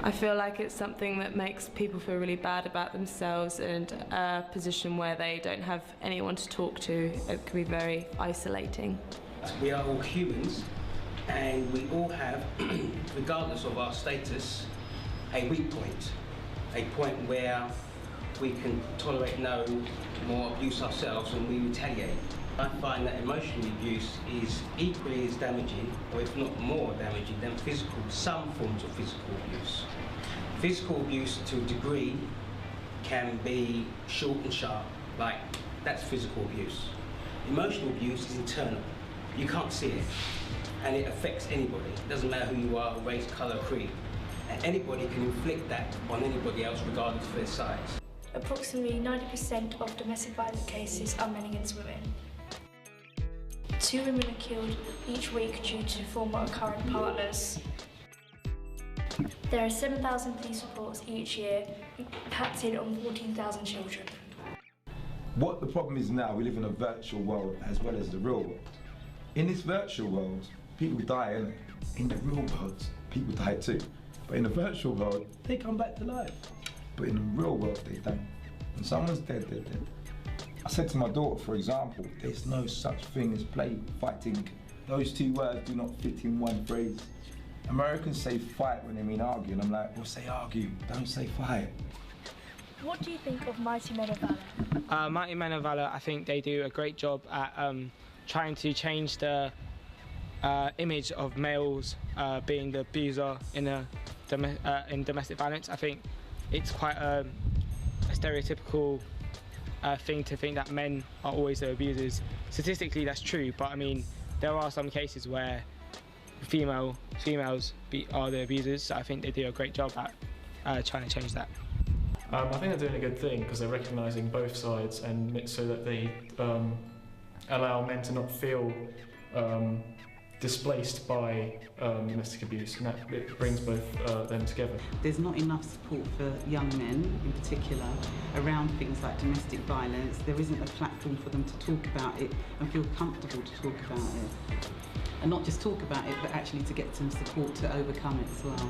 I feel like it's something that makes people feel really bad about themselves, and a position where they don't have anyone to talk to. It can be very isolating. We are all humans, and we all have, regardless of our status, a weak point. A point where we can tolerate no more abuse ourselves and we retaliate. I find that emotional abuse is equally as damaging, or if not more damaging, than some forms of physical abuse. Physical abuse to a degree can be short and sharp, like that's physical abuse. Emotional abuse is internal. You can't see it, and it affects anybody. It doesn't matter who you are, race, colour, creed. And anybody can inflict that on anybody else regardless of their size. Approximately 90% of domestic violence cases are men against women. 2 women are killed each week due to former or current partners. There are 7,000 police reports each year impacting on 14,000 children. What the problem is now, we live in a virtual world as well as the real world. In this virtual world, people die, innit? In the real world, people die too. But in the virtual world, they come back to life. But in the real world, they don't. When someone's dead, they're dead. I said to my daughter, for example, there's no such thing as fighting. Those 2 words do not fit in one phrase. Americans say fight when they mean argue, and I'm like, well, say argue, don't say fight. What do you think of Mighty Men of Valour? Mighty Men of Valour, I think they do a great job at trying to change the image of males being the abuser in domestic violence. I think it's quite a stereotypical thing to think that men are always the abusers. Statistically, that's true, but I mean, there are some cases where females are the abusers, so I think they do a great job at trying to change that. I think they're doing a good thing because they're recognising both sides, and so that they allow men to not feel displaced by domestic abuse, and that it brings both them together. There's not enough support for young men in particular around things like domestic violence. There isn't a platform for them to talk about it and feel comfortable to talk about it. And not just talk about it, but actually to get some support to overcome it as well.